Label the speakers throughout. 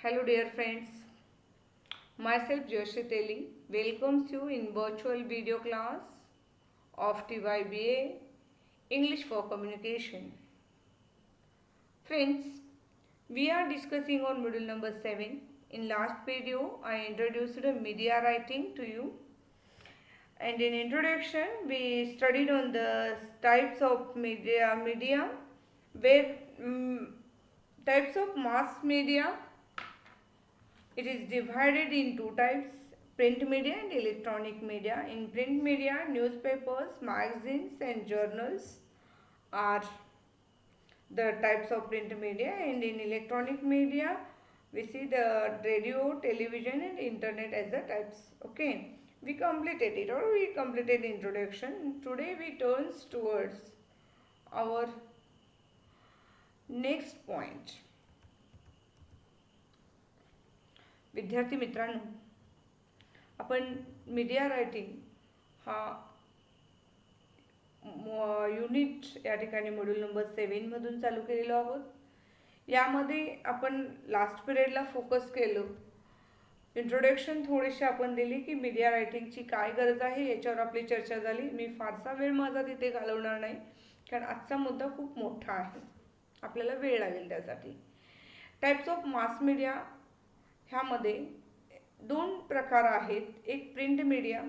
Speaker 1: Hello dear friends, myself Joshi Teli welcomes you in virtual video class of TYBA English for Communication. Friends, we are discussing on module number 7. In last video, I introduced the media writing to you, and in introduction we studied on the types of media where types of mass media. It is divided in two types, print media and electronic media. In print media, newspapers, magazines and journals are the types of print media, and in electronic media we see the radio, television and internet as the types. Okay, we completed it, or we completed introduction. Today we turns towards our next point. विद्यार्थी मित्रांनो, आपण media writing हा unit या ठिकाणी module number 7 चालू केलेलो आहोत. यामध्ये आपण लास्ट पिरियडला फोकस केलं, इंट्रोडक्शन थोडीशी आपण दिली की मीडिया रायटिंगची काय गरज आहे याच्यावर आपली चर्चा झाली. मी फारसा वेळ माझा तिथे घालवणार नाही, कारण आजचा मुद्दा खूप मोठा आहे, आपल्याला वेळ लागेल त्यासाठी. टाइप्स ऑफ मास मीडिया ह्यामध्ये दोन प्रकार आहेत. एक प्रिंट मीडिया,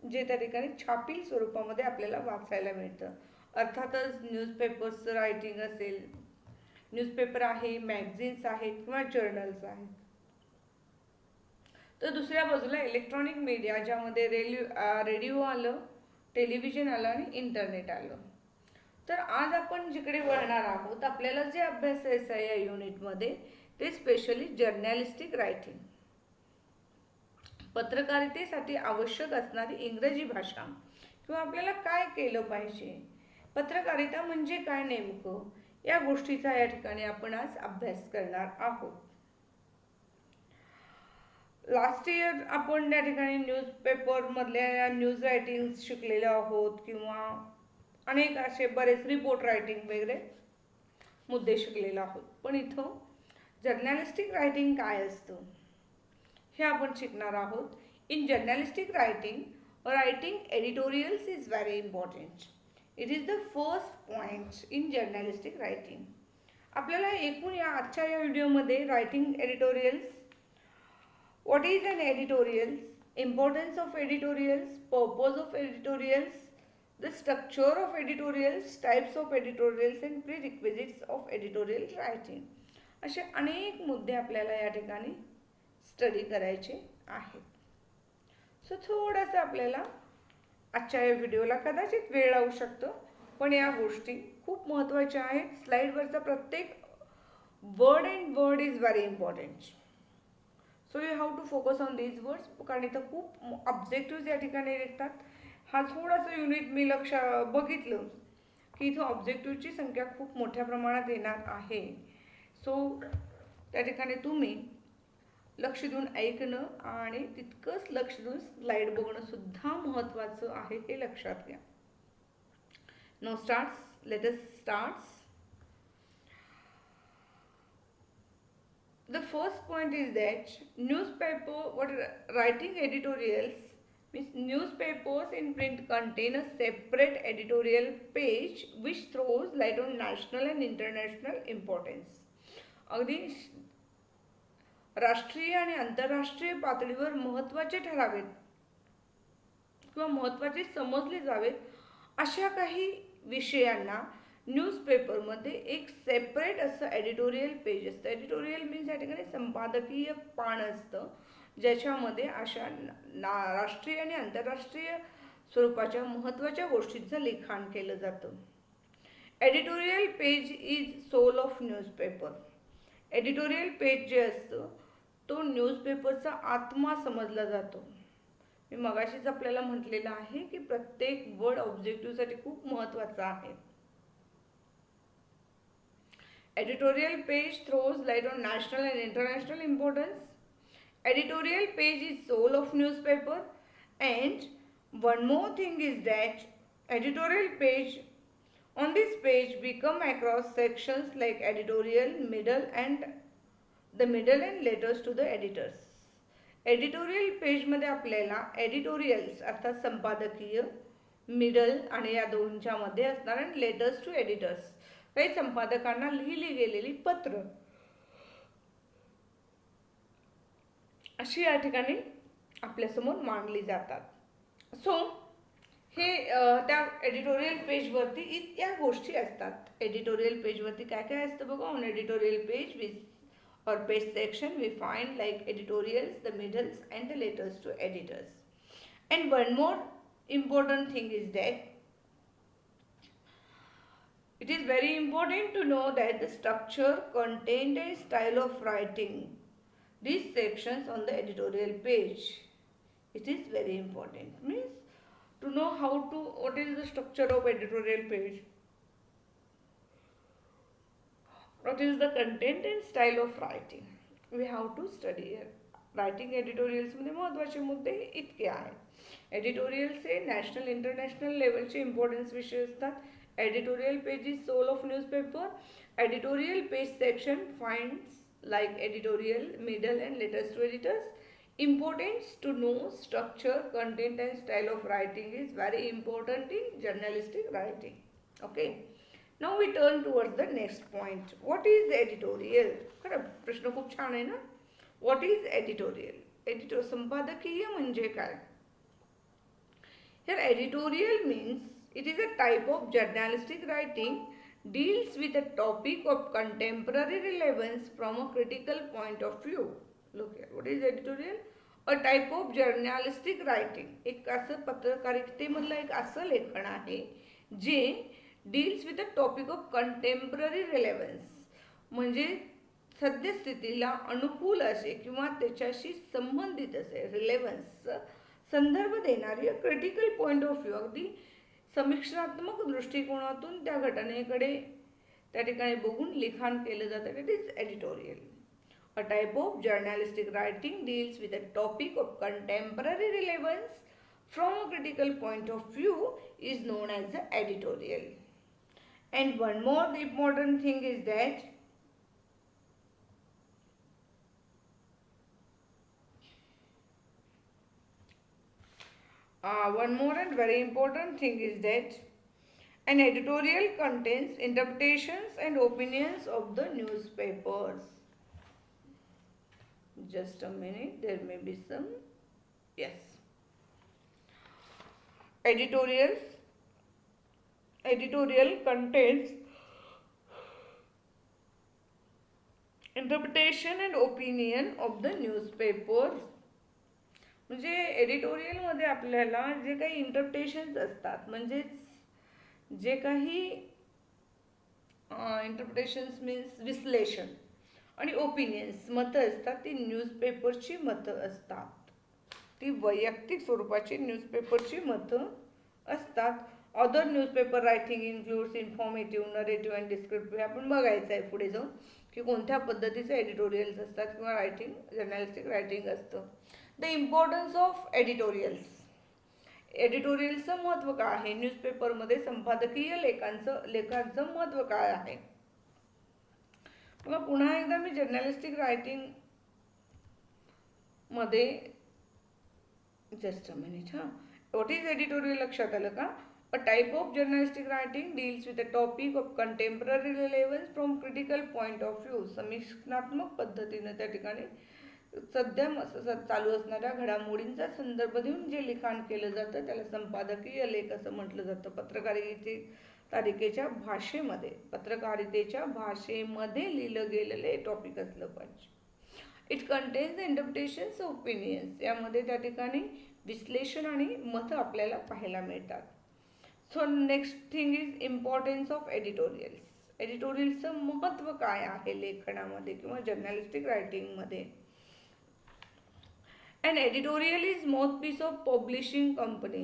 Speaker 1: जे त्या ठिकाणी छापील स्वरूपामध्ये आपल्याला वाचायला मिळतं. अर्थातच न्यूजपेपर्सचं रायटिंग असेल, न्यूजपेपर आहे, मॅगझिन्स आहेत किंवा जर्नल्स आहेत. तर दुसऱ्या बाजूला इलेक्ट्रॉनिक मीडिया, ज्यामध्ये रेडिओ आलं, टेलिव्हिजन आलं आणि इंटरनेट आलं. तर आज आपण जिकडे वळणार आहोत, आपल्याला जे अभ्यासायचं आहे या युनिटमध्ये, ते स्पेशली जर्नलिस्टिक रायटिंग, पत्रकारितेसाठी आवश्यक असणारी इंग्रजी भाषा, किंवा आपल्याला काय केलं पाहिजे, पत्रकारिता म्हणजे काय नेमकं, या गोष्टीचा या ठिकाणी आपण आज अभ्यास करणार आहोत. लास्ट इयर आपण त्या ठिकाणी न्यूजपेपरमधल्या न्यूज रायटिंग शिकलेलो आहोत, किंवा अनेक असे बरेच रिपोर्ट रायटिंग वगैरे मुद्दे शिकलेलो आहोत. पण इथं जर्नलिस्टिक रायटिंग काय असतं हे आपण शिकणार आहोत. In journalistic writing, writing editorials is very important. It is the first point in journalistic writing. आपल्याला एकूण या आजच्या या व्हिडिओमध्ये writing editorials, what is an editorials, importance of editorials, purpose of editorials, the structure of editorials, types of editorials and prerequisites of editorial writing, असे अनेक मुद्दे आपल्याला या ठिकाणी स्टडी करायचे आहेत. सो थोडंसं आपल्याला आजच्या या व्हिडिओला कदाचित वेळ लागू शकतो, पण या गोष्टी खूप महत्त्वाच्या आहेत. स्लाईडवरचा प्रत्येक word and word is very important. So you have to focus on these words, कारण इथं खूप ऑब्जेक्टिव्ह या ठिकाणी निघतात. हा थोडासा युनिट मी बघितलं की इथं ऑब्जेक्टिव्हची संख्या खूप मोठ्या प्रमाणात येणार आहे. सो त्या ठिकाणी तुम्ही लक्ष देऊन ऐकणं आणि तितकंच लक्ष देऊन स्लाइड बघणं सुद्धा महत्त्वाचं आहे, हे लक्षात घ्या. No starts, let us starts. The first point is that writing editorials means newspapers in print contain a separate editorial page which throws light on national and international importance. अगदी राष्ट्रीय आणि आंतरराष्ट्रीय पातळीवर महत्त्वाचे ठरावेत किंवा महत्त्वाचे समजले जावेत अशा काही विषयांना न्यूजपेपरमध्ये एक सेपरेट असं एडिटोरियल पेज असतं. एडिटोरियल मीन्स या ठिकाणी संपादकीय पान असतं, ज्याच्यामध्ये अशा राष्ट्रीय आणि आंतरराष्ट्रीय स्वरूपाच्या महत्त्वाच्या गोष्टींचं लिखाण केलं जातं. Editorial page is soul of newspaper. Editorial page जे असतं तो न्यूजपेपरचा आत्मा समजला जातो. मी मगाशीच आपल्याला म्हटलेलं आहे की प्रत्येक वर्ड ऑब्जेक्टिव्हसाठी खूप महत्त्वाचा आहे. Editorial page throws light on national and international importance. Editorial page is soul of newspaper. And one more thing is that editorial page, on this page we come across sections like editorial, middle and the middle and letters to the editors. Editorial पेजमध्ये आपल्याला editorials अर्थात संपादकीय, middle आणि या दोनच्या मध्ये असणार आणि लेटर्स टू एडिटर्स काही संपादकांना लिहिली गेलेली पत्र अशी या ठिकाणी आपल्यासमोर मांडली जातात. सो हे त्या एडिटोरियल पेजवरती या गोष्टी असतात. एडिटोरियल पेजवरती काय काय असतं बघा. On editorial page we or page section we find like editorials, the middles and the letters to editors. And one more important thing is that it is very important to know that the structure, content and style of writing these sections on the editorial page, it is very important. Means to know how to, what is the structure of editorial page, what is the content and style of writing, we have to study it. Writing एडिटोरियल्समध्ये महत्त्वाचे मुद्दे इतके आहेत. Editorials हे national international लेवलचे importance विषय असतात. Editorial page is soul of newspaper. Editorial page section finds like editorial, middle and letters to editors. Importance to know structure, content and style of writing is very important in journalistic writing. Okay. Now we turn towards the next point. What is editorial? खरं प्रश्न खूप छान आहे ना. What is editorial? एडिटो संपादकीय म्हणजे काय? Here editorial means it is a type of journalistic writing deals with a topic of contemporary relevance from a critical point of view. Look here, what is editorial? A type of journalistic writing. एक असं पत्रकारितेमधलं एक असं लेखन आहे जे deals with a topic of contemporary relevance, म्हणजे सद्यस्थितीला अनुकूल असे किंवा त्याच्याशी संबंधित असे रिलेव्हन्स संदर्भ देणारी क्रिटिकल पॉइंट ऑफ व्ह्यू, अगदी समीक्षात्मक दृष्टिकोनातून त्या घटनेकडे त्या ठिकाणी बघून लिखाण केलं जातं. It is editorial. A type of journalistic writing deals with a topic of contemporary relevance from a critical point of view is non as a editorial. And one more important thing is that one more and very important thing is that an editorial contains interpretations and opinions of the newspapers. Just a minute, there may be some. Yes. Editorial contains interpretation and opinion of the newspapers. म्हणजे एडिटोरियलमध्ये आपल्याला जे काही इंटरप्रिटेशन्स असतात, म्हणजेच जे काही इंटरप्रिटेशन्स means विश्लेषण आणि ओपिनियन्स मतं असतात, ती न्यूजपेपरची मतं असतात. ती वैयक्तिक स्वरूपाची न्यूजपेपरची मतं असतात. Other newspaper writing includes informative, narrative and descriptive. आपण बघायचं आहे पुढे जाऊन की कोणत्या पद्धतीचे एडिटोरियल्स असतात किंवा रायटिंग जर्नलिस्टिक रायटिंग असतं. The importance of editorials. एडिटोरियल्सचं महत्त्व काय आहे? न्यूजपेपरमध्ये संपादकीय लेखांचं महत्त्व काय आहे? बघा पुन्हा एकदा मी जर्नलिस्टिक रायटिंग मध्ये just a minute what is editorial लक्षात आलं का? A type of journalistic writing deals with a topic of contemporary relevance from critical point of view. समीक्षात्मक पद्धतीनं त्या ठिकाणी सध्या चालू असणाऱ्या घडामोडींचा संदर्भ देऊन जे लिखाण केलं जातं त्याला संपादकीय लेख असं म्हटलं जातं. पत्रकारितेच्या भाषेमध्ये लिहिलं गेलेले टॉपिक असलं पाहिजे. It contains the interpretations opinions. यामध्ये त्या ठिकाणी विश्लेषण आणि मतं आपल्याला पाहायला मिळतात. So next thing is importance of editorials. एडिटोरियलचं महत्त्व काय आहे लेखनामध्ये किंवा जर्नलिस्टिक रायटिंगमध्ये? An editorial is mouthpiece of publishing company.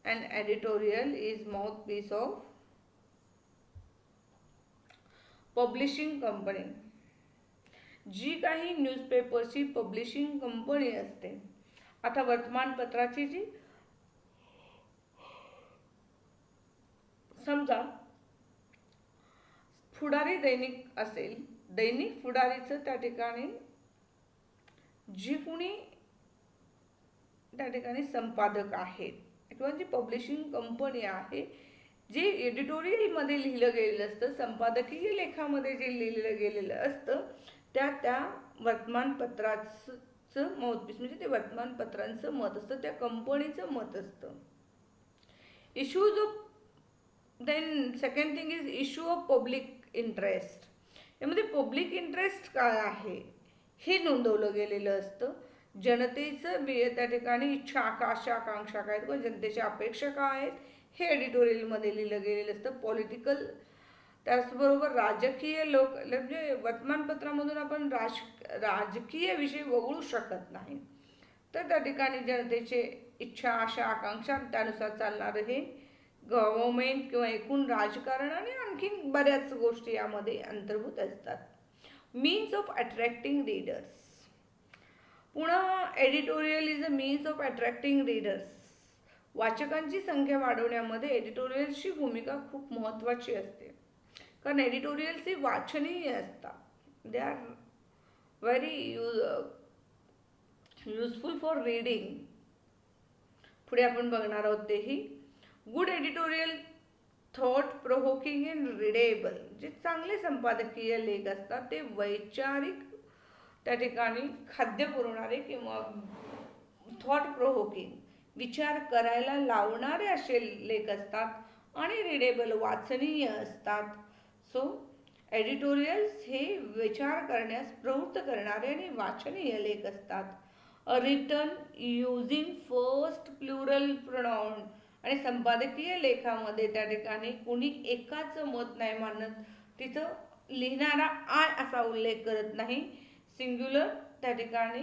Speaker 1: An editorial is mouthpiece of publishing company. जी काही न्यूजपेपरची पब्लिशिंग कंपनी असते, आता वर्तमानपत्राची जी समजा फुडारी दैनिक असेल, दैनिक फुडारीचं त्या ठिकाणी जी कुणी त्या ठिकाणी संपादक आहेत किंवा जी पब्लिशिंग कंपनी आहे, जे एडिटोरियलमध्ये लिहिलं गेलेलं असतं, संपादकीय लेखामध्ये जे लिहिलं गेलेलं असतं, त्या वर्तमानपत्राचं माउथपीस, म्हणजे ते वर्तमानपत्रांचं मत असतं, त्या कंपनीचं मत असतं. Issues of then second thing is issue of public interest. यामध्ये पब्लिक इंटरेस्ट काय आहे हे नोंदवलं गेलेलं असतं. जनतेचं त्या ठिकाणी इच्छा आकांक्षा काय आहेत किंवा जनतेच्या अपेक्षा काय आहेत हे एडिटोरियलमध्ये लिहिलं गेलेलं असतं. पॉलिटिकल, त्याचबरोबर राजकीय म्हणजे वर्तमानपत्रामधून आपण राजकीय विषय वगळू शकत नाही. तर त्या ठिकाणी जनतेचे इच्छा आकांक्षा त्यानुसार चालणारं हे गव्हर्नमेंट किंवा एकूण राजकारण आणि आणखीन बऱ्याच गोष्टी यामध्ये अंतर्भूत असतात. Means of attracting readers. पुन्हा editorial is a means of attracting readers. वाचकांची संख्या वाढवण्यामध्ये एडिटोरियलची भूमिका खूप महत्त्वाची असते, कारण एडिटोरियल्स ही वाचनीय असतात. They are very useful for reading. पुढे आपण बघणार आहोत तेही. Good editorial thought provoking and readable. जे चांगले संपादकीय लेख असतात ते वैचारिक त्या ठिकाणी खाद्य पुरवणारे किंवा थॉट प्रोव्होकिंग, विचार करायला लावणारे असे लेख असतात आणि रिडेबल, वाचनीय असतात. सो एडिटोरियल्स हे विचार करण्यास प्रवृत्त करणारे आणि वाचनीय लेख असतात. अ return using first plural pronoun. आणि संपादकीय लेखामध्ये त्या ठिकाणी कुणी एकाचं मत नाही मानत, तिथं लिहिणारा आय असा उल्लेख करत नाही. सिंग्युलर त्या ठिकाणी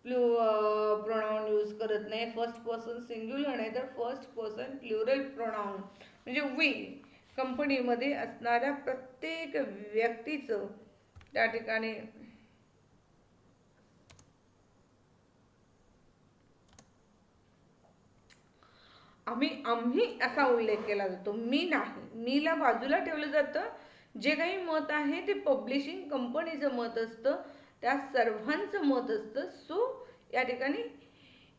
Speaker 1: प्रोनाउन यूज करत नाही. फर्स्ट पर्सन सिंग्युलर नाही तर फर्स्ट पर्सन प्लुरल प्रोनाउन, म्हणजे वी. कंपनीमध्ये असणाऱ्या प्रत्येक व्यक्तीचं त्या ठिकाणी आम्ही असा उल्लेख केला जातो, मी नाही. मीला बाजूला ठेवलं जातं. जे काही मत आहे ते पब्लिशिंग कंपनीचं मत असतं, त्या सर्वांचं मत असतं. सो या ठिकाणी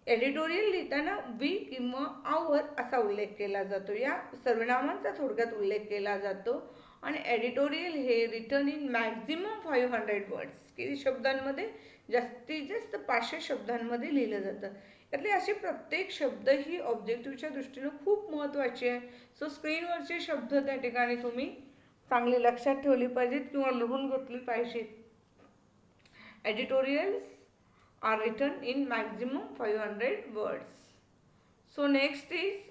Speaker 1: एडिटोरियल लिहिताना वी किंवा आवर असा उल्लेख केला जातो. या सर्वनामांचा थोडक्यात उल्लेख केला जातो. आणि एडिटोरियल हे रिटन इन मॅक्झिमम 500 वर्ड्स, किती शब्दांमध्ये, जास्तीत जास्त 500 शब्दांमध्ये लिहिलं जातं. यातले असे प्रत्येक शब्द ही ऑब्जेक्टिव्हच्या दृष्टीनं खूप महत्त्वाचे आहे. सो स्क्रीनवरचे शब्द त्या ठिकाणी तुम्ही चांगली लक्षात ठेवली पाहिजेत किंवा लिहून घेतली पाहिजेत. Editorials are written in maximum 500 words. So next is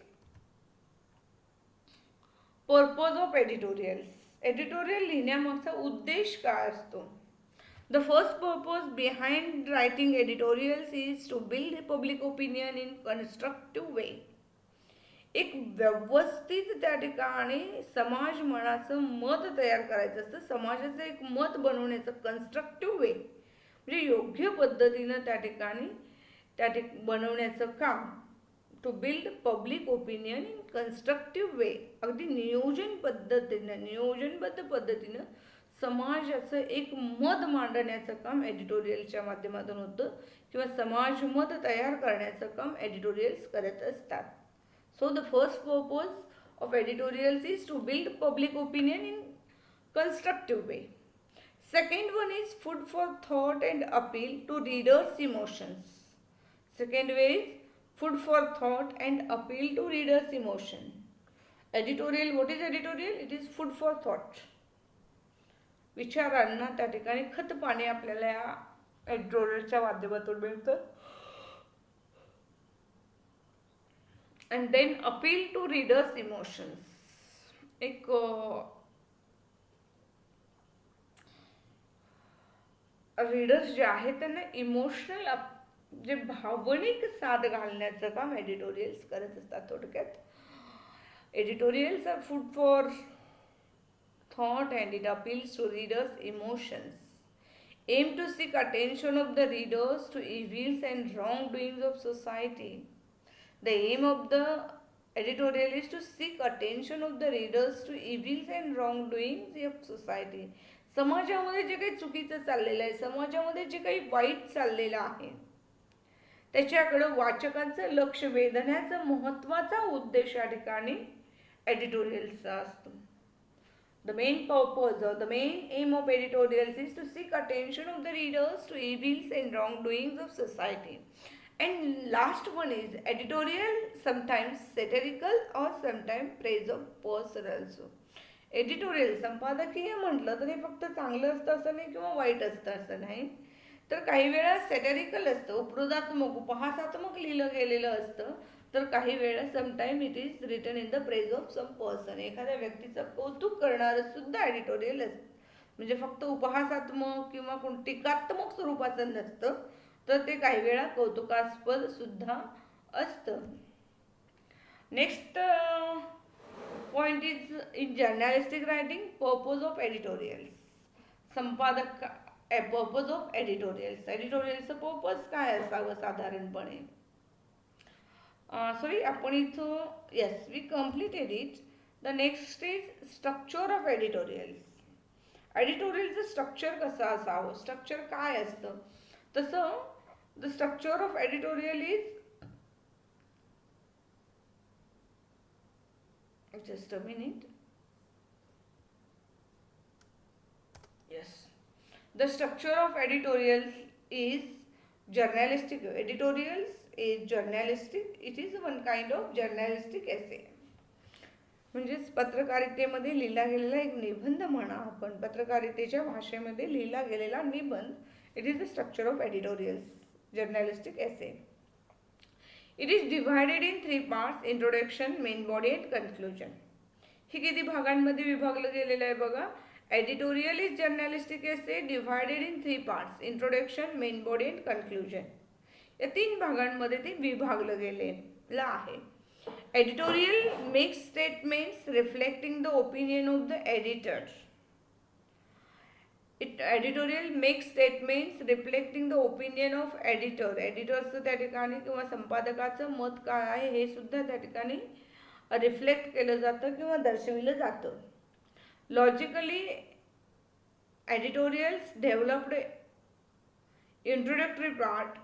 Speaker 1: purpose of editorials. Editorial लिहिण्यामागचा उद्देश काय असतो? The first purpose behind writing editorials is to build public opinion in constructive way. एक व्यवस्थित त्या ठिकाणी समाज मनाचं मत तयार करायचं असतं, समाजाचं एक मत बनवण्याचं कन्स्ट्रक्टिव्ह वे, म्हणजे योग्य पद्धतीनं त्या ठिकाणी बनवण्याचं काम. To build public opinion in constructive way, अगदी नियोजनबद्ध पद्धतीनं समाजाचं एक मत मांडण्याचं काम एडिटोरियलच्या माध्यमातून होतं किंवा समाज मत तयार करण्याचं काम एडिटोरियल्स करत असतात. So the first purpose of editorials is to build public opinion in constructive way. Second one is food for thought and appeal to readers emotions. Second way is food for thought and appeal to readers emotion. Editorial, what is editorial? It is food for thought. विचारांना त्या ठिकाणी खत पाणी आपल्याला या एडिटोरियलच्या माध्यमातून मिळतं. And then appeal to readers emotions. एक रीडर्स जे आहेत त्यांना इमोशनल, जे भावनिक साथ घालण्याचं काम एडिटोरियल्स करत असतात. थोडक्यात editorials are food for thought and it appeals to readers' emotions. Aim to seek attention of the readers to evils and wrongdoings of society. The aim of the editorial is to seek attention of the readers to evils and wrongdoings of society. समाजामध्ये जे काही चुकीचं चाललेलं आहे, समाजामध्ये जे काही वाईट चाललेलं आहे, त्याच्याकडं वाचकांचं लक्ष वेधण्याचा महत्त्वाचा उद्देश या ठिकाणी एडिटोरियलचा असतो. The main purpose or the main aim of editorials is to seek attention of the readers to evils and wrongdoings of society. And last one is editorial, sometimes satirical or sometimes praise of person also. Editorial संपादकीय म्हटलं तर हे फक्त चांगलं असतं असं नाही किंवा वाईट असतं असं नाही, तर काही वेळा सॅटॅरिकल असतं, उपरोधात्मक उपहासात्मक लिहिलं गेलेलं असतं, तर काही वेळा sometime it is written in the praise of some person, एखाद्या व्यक्तीचं कौतुक करणारं सुद्धा एडिटोरियल असतं. म्हणजे फक्त उपहासात्मक किंवा टीकात्मक स्वरूपाचं नसतं, तर ते काही वेळा कौतुकास्पद सुद्धा असतं. Next point is in journalistic writing purpose of editorials. संपादक पर्पज ऑफ एडिटोरियल्स, एडिटोरियलचं पर्पज काय असावं साधारणपणे. सॉरी आपण इथं yes we completed it. The next is structure of editorials. एडिटोरियलचं स्ट्रक्चर कसं असावं, स्ट्रक्चर काय असतं, तसं the structure of editorial is just a minute. Yes, the structure of editorials is journalistic. Editorials is journalistic. It is one kind of journalistic essay. म्हणजेच पत्रकारितेमध्ये लिहिला गेलेला एक निबंध म्हणा आपण, पत्रकारितेच्या भाषेमध्ये लिहिला गेलेला निबंध. It is the structure of editorials, journalistic essay. It is divided in 3 parts, introduction, main body and conclusion. हे किती भागांमध्ये विभागलं गेलेलं आहे बघा. Editorial is journalistic essay divided in 3 parts, introduction, main body and conclusion. या 3 भागांमध्ये ते विभागलं गेलेलं आहे. Editorial makes statements reflecting the opinion of the editor. Editorial make statements reflecting the opinion of editor. एडिटरचं त्या ठिकाणी किंवा संपादकाचं मत काय आहे हे सुद्धा त्या ठिकाणी रिफ्लेक्ट केलं जातं किंवा दर्शविलं जातं. Logically editorials developed introductory part.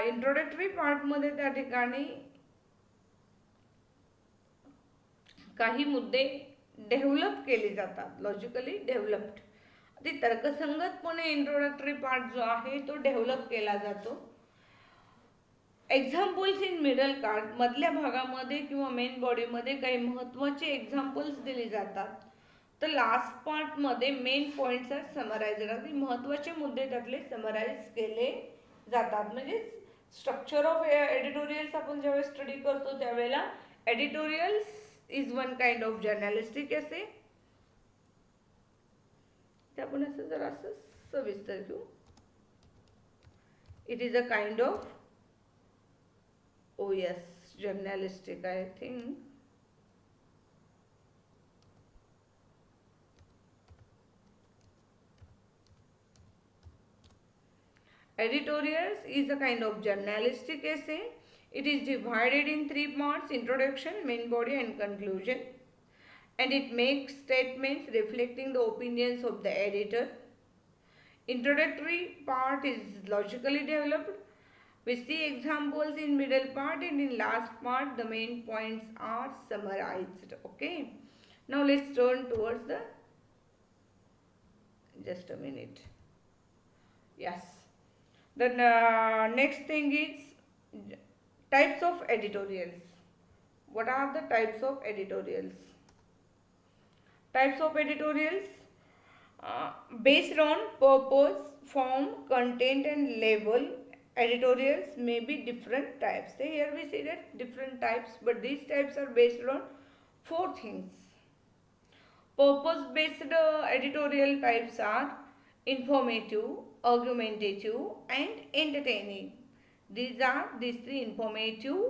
Speaker 1: Introductory पार्टमध्ये त्या ठिकाणी काही मुद्दे डेव्हलप केले जातात, लॉजिकली डेव्हलप्ड. ते तर्कसंगतपणे इंट्रोडक्टरी पार्ट जो आहे तो डेव्हलप केला जातो. एक्झाम्पल्स इन मिडल पार्ट, मधल्या भागामध्ये किंवा मेन बॉडीमध्ये काही महत्त्वाचे एक्झाम्पल्स दिले जातात. तर लास्ट पार्टमध्ये मेन पॉईंट्स आर समराइज, अगदी महत्त्वाचे मुद्दे त्यातले समराइज केले जातात. म्हणजे स्ट्रक्चर ऑफ एडिटोरियल्स आपण ज्यावेळेस स्टडी करतो त्यावेळेला editorials is one kind of journalistic essay. ते आपण असं जरा असं सविस्तर घेऊ. It is a kind of, oh yes, journalistic I think. Editorials is a kind of journalistic essay. It is divided in 3 parts, introduction, main body and conclusion. And it makes statements reflecting the opinions of the editor. Introductory part is logically developed. We see examples in middle part, and in last part the main points are summarized. Okay. Now let's turn towards the, just a minute. Yes. The next thing is types of editorials. What are the types of editorials? Types of editorials based on purpose, form, content and label. Editorials may be different types. So here we see that different types, but these types are based on 4 things. Purpose based editorial types are informative, argumentative and entertaining. These 3: informative,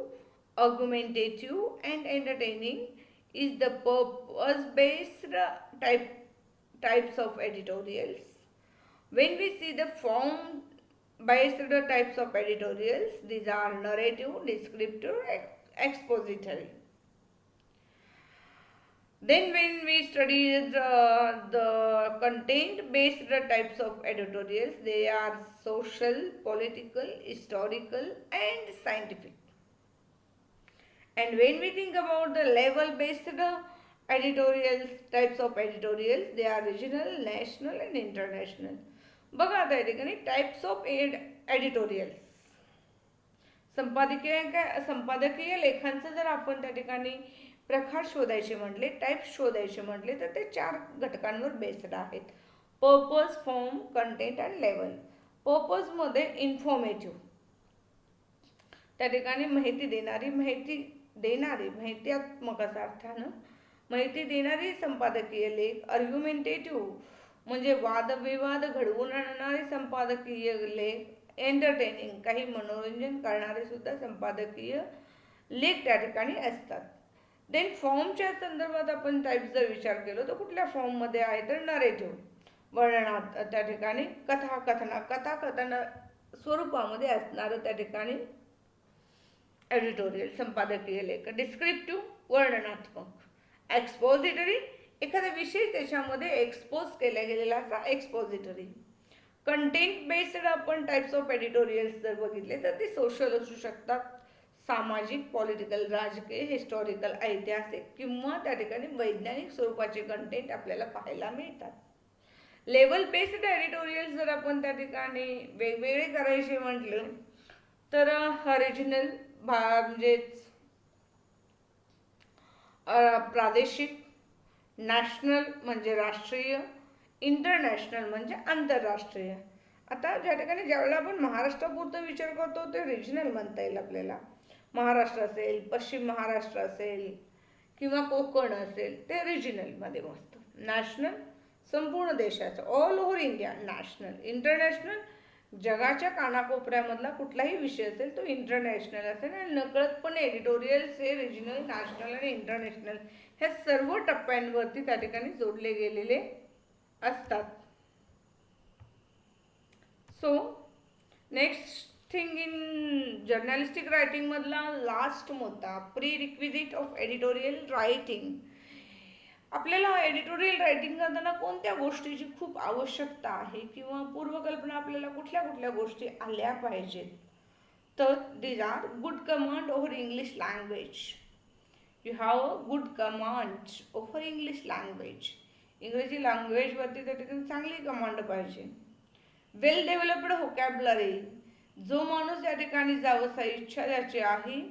Speaker 1: argumentative and entertaining is the purpose based types of editorials. When we see the form based types of editorials, these are narrative, descriptive expository. Then when we study the content-based types of editorials, they are social, political, historical and scientific. And when we think about the level-based editorials, types of editorials, they are regional, national and international. बघा आता या ठिकाणी types of editorials. संपादकीय लेखांचं जर आपण त्या ठिकाणी प्रकार शोधायचे म्हटले, टाइप्स शोधायचे म्हटले तर ते 4 घटकांवर बेस्ड आहेत. Purpose, form, content and level. पर्पजमध्ये इन्फॉर्मेटिव्ह, त्या ठिकाणी माहिती देणारी माहित्यात्मक असा अर्थानं माहिती देणारी संपादकीय लेख. आर्ग्युमेंटेटिव्ह म्हणजे वादविवाद घडवून आणणारे संपादकीय लेख. एंटरटेनिंग, काही मनोरंजन करणारे सुद्धा संपादकीय लेख त्या ठिकाणी असतात. देन फॉर्मच्या संदर्भात आपण टाईप्स जर विचार केलो तर कुठल्या फॉर्ममध्ये आहे तर नरेटिव्ह, वर्णनात त्या ठिकाणी कथाकथन स्वरूपामध्ये असणारं त्या ठिकाणी एडिटोरियल संपादकीय लेख. डिस्क्रिप्टिव्ह, वर्णनात्मक. एक्सपोजिटरी, एखादा विषय त्याच्यामध्ये एक्सपोज केला गेलेला असा एक्सपोजिटरी. कंटेंट बेस्ड आपण टाइप्स ऑफ एडिटोरियल्स जर बघितले तर ते सोशल असू शकतात, सामाजिक, पॉलिटिकल, राजकीय, हिस्टॉरिकल, ऐतिहासिक किंवा त्या ठिकाणी वैज्ञानिक स्वरूपाचे कंटेंट आपल्याला पाहायला मिळतात. लेवल बेस्ड एडिटोरियल्स जर आपण त्या ठिकाणी वेगवेगळे करायचे म्हटलं तर रिजनल म्हणजेच प्रादेशिक, नॅशनल म्हणजे राष्ट्रीय, इंटरनॅशनल म्हणजे आंतरराष्ट्रीय. आता ज्या ठिकाणी ज्यावेळेला आपण महाराष्ट्रापुरतं विचार करतो ते रिजनल म्हणता येईल आपल्याला. महाराष्ट्र असेल, पश्चिम महाराष्ट्र असेल किंवा कोकण असेल ते रिजनलमध्ये बसतं. नॅशनल संपूर्ण देशाचं, all over India national. International जगाच्या कानाकोपऱ्यामधला कुठलाही विषय असेल तो इंटरनॅशनल असेल. आणि नकळतपणे एडिटोरियल्स हे रिजनल, नॅशनल आणि इंटरनॅशनल ह्या सर्व टप्प्यांवरती त्या ठिकाणी जोडले गेलेले असतात. So next thing in journalistic writing मधला लास्ट मुद्दा, pre requisite of editorial writing. आपल्याला एडिटोरियल रायटिंग करताना कोणत्या गोष्टीची खूप आवश्यकता आहे किंवा पूर्वकल्पना आपल्याला कुठल्या कुठल्या गोष्टी आल्या पाहिजेत तर these are good command over English language. You have a good command over English language. इंग्रजी लँग्वेजवरती त्या ठिकाणी चांगली कमांड पाहिजे. वेल डेव्हलप्ड व्होकॅब्युलरी, जो माणूस या ठिकाणी जावंसा इच्छा ज्याची आहे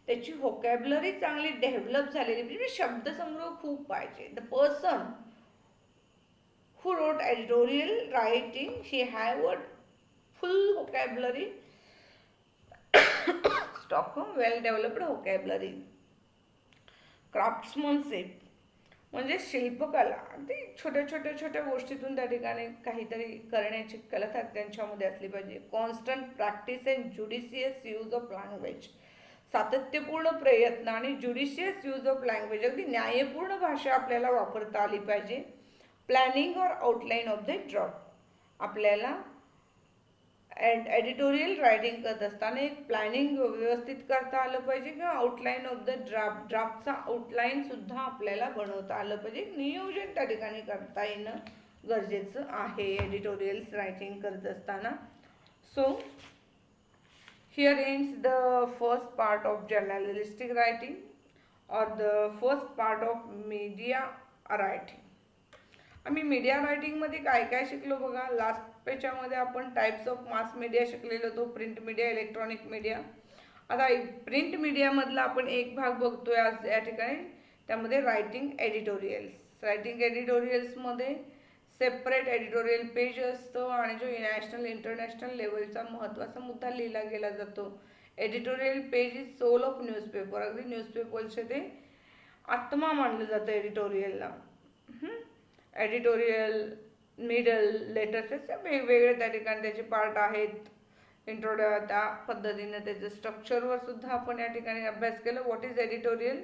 Speaker 1: त्याची व्होकॅब्युलरी चांगली डेव्हलप झालेली म्हणजे शब्दसंग्रह खूप पाहिजे. The person who wrote editorial writing he have a full vocabulary stock, well developed vocabulary. Craftsmanship म्हणजे शिल्पकला, अगदी छोट्या गोष्टीतून त्या ठिकाणी काहीतरी करण्याची कला त्यांच्यामध्ये असली पाहिजे. Constant practice and judicious use of language, सातत्यपूर्ण प्रयत्न आणि ज्युडिशियस यूज ऑफ लँग्वेज, अगदी न्यायपूर्ण भाषा आपल्याला वापरता आली पाहिजे. प्लॅनिंग और आउटलाईन ऑफ द ड्राफ्ट, आपल्याला एडिटोरियल रायटिंग करत असताना एक प्लॅनिंग व्यवस्थित करता आलं पाहिजे किंवा आउटलाईन ऑफ द ड्राफ्टचा आउटलाईन सुद्धा आपल्याला बनवता आलं पाहिजे. नियोजन त्या ठिकाणी करता येणं गरजेचं आहे एडिटोरियल्स रायटिंग करत असताना. So here ends the first part of journalistic writing or the first part of media writing. आम्ही मीडिया रायटिंगमध्ये काय काय शिकलो बघा. लास्ट पेच्यामध्ये आपण टाइप्स ऑफ मास मीडिया शिकलेलो होतो, प्रिंट मीडिया, इलेक्ट्रॉनिक मीडिया. आता प्रिंट मीडियामधला आपण एक भाग बघतोय आज या ठिकाणी, त्यामध्ये रायटिंग एडिटोरियल्स. रायटिंग एडिटोरियल्समध्ये सेपरेट एडिटोरियल पेज असतं आणि जो नॅशनल इंटरनॅशनल लेवलचा महत्त्वाचा मुद्दा लिहिला गेला जातो. Editorial page is soul of newspaper, अगदी न्यूजपेपरचे ते आत्मा मानलं जातं एडिटोरियलला. एडिटोरियल, मिडल, लेटर्स वेगवेगळे त्या ठिकाणी त्याचे पार्ट आहेत. त्या पद्धतीने त्याचं स्ट्रक्चरवर सुद्धा आपण या ठिकाणी अभ्यास केला. What is editorial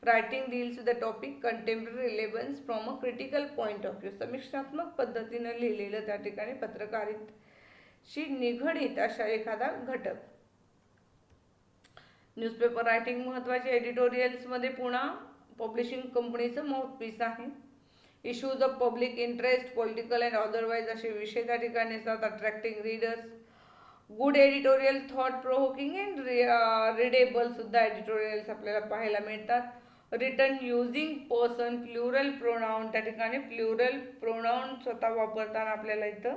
Speaker 1: writing deals with the topic contemporary relevance from a critical point of view. समीक्षात्मक पद्धतीनं लिहिलेलं त्या ठिकाणी पत्रकारितेशी निगडीत अशा एखादा घटक. न्यूजपेपर रायटिंग महत्त्वाची, एडिटोरियल्समध्ये पुन्हा पब्लिशिंग कंपनीचं माउथपीस आहे. Issues of public interest, political and otherwise असे विषय त्या ठिकाणी असतात. Attracting readers, good editorial, thought provoking and readable सुद्धा एडिटोरियल्स आपल्याला पाहायला मिळतात. Written using person plural pronoun, त्या ठिकाणी प्लुरल प्रोनाऊन स्वतः वापरताना आपल्याला इथं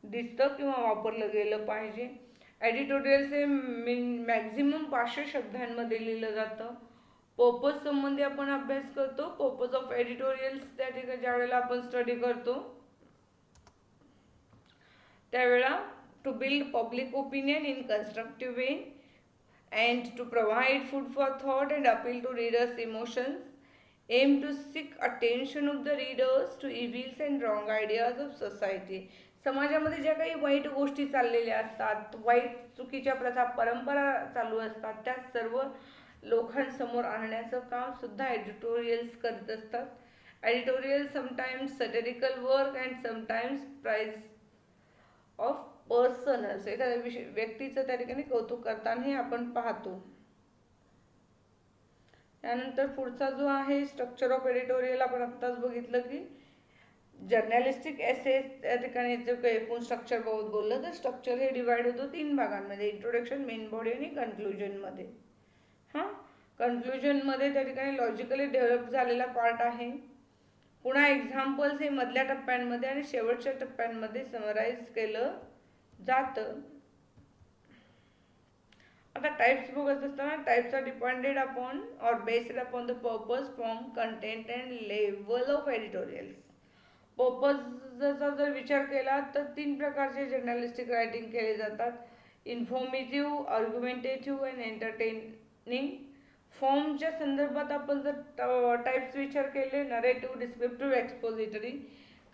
Speaker 1: दिसतं किंवा वापरलं गेलं पाहिजे. एडिटोरियल्स हे मॅक्झिमम 500 शब्दांमध्ये लिहिलं जातं. पर्पज संबंधी आपण अभ्यास करतो. पर्पज ऑफ एडिटोरियल्स त्या ठिकाणी ज्या वेळेला आपण स्टडी करतो त्यावेळेला to build public opinion in constructive way and to provide food for thought and appeal to readers' emotions, aim to seek attention of the readers to evils and wrong ideas of society. समाजामध्ये ज्या काही वाईट गोष्टी चाललेल्या असतात, वाईट चुकीच्या प्रथा परंपरा चालू असतात, त्या सर्व लोकांसमोर आणण्याचं काम सुद्धा एडिटोरियल्स करत असतात. Editorial sometimes satirical work and sometimes prize of personals, एखाद्या व्यक्तीचं त्या ठिकाणी कौतुक करताना हे आपण पाहतो. त्यानंतर पुढचा जो आहे स्ट्रक्चर ऑफ एडिटोरियल, आपण आत्ताच बघितलं की जर्नलिस्टिक एसेस त्या ठिकाणी जे काही एकूण स्ट्रक्चर बाबत बोललं तर स्ट्रक्चर हे डिवाइड होतं 3 भागांमध्ये, इंट्रोडक्शन, मेन बॉडी आणि कन्क्लुजनमध्ये. हां, कन्क्लुजनमध्ये त्या ठिकाणी लॉजिकली डेव्हलप झालेला पार्ट आहे. पुन्हा एक्झाम्पल्स हे मधल्या टप्प्यांमध्ये आणि शेवटच्या टप्प्यांमध्ये समराईज केलं जातं. आता टाइप्स बघत असताना types are depended upon or based upon the purpose, form, content and level of editorials. पर्पजचा जर विचार केला तर 3 प्रकारचे जर्नलिस्टिक रायटिंग केले जातात. Informative, argumentative and entertaining. फॉर्मच्या संदर्भात आपण जर टाइप्स विचार केले, नरेटिव्ह, डिस्क्रिप्टिव्ह, एक्सपोजिटरी.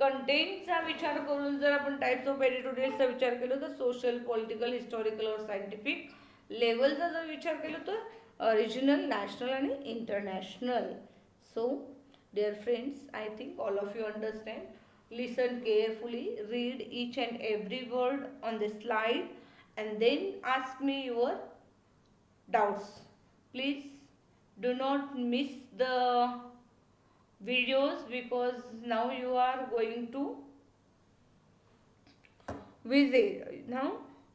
Speaker 1: कंटेंटचा विचार करून जर आपण टाइप्स ऑफ एडिटोरियल्सचा विचार केला तर सोशल, पॉलिटिकल, हिस्टॉरिकल और सायंटिफिक. लेवलचा जर विचार केला तर रिजनल, नॅशनल आणि international. So dear friends, I think all of you understand. Listen carefully, read each and every word on the slide and then ask me your doubts. Please do not miss the videos because now you are going to visit. Now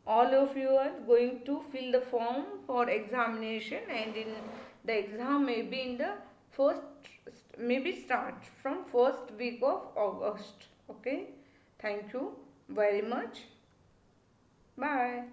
Speaker 1: all of you are going to fill the form for examination, and in the exam may be in the first, maybe start from first week of August. Okay, thank you very much. Bye.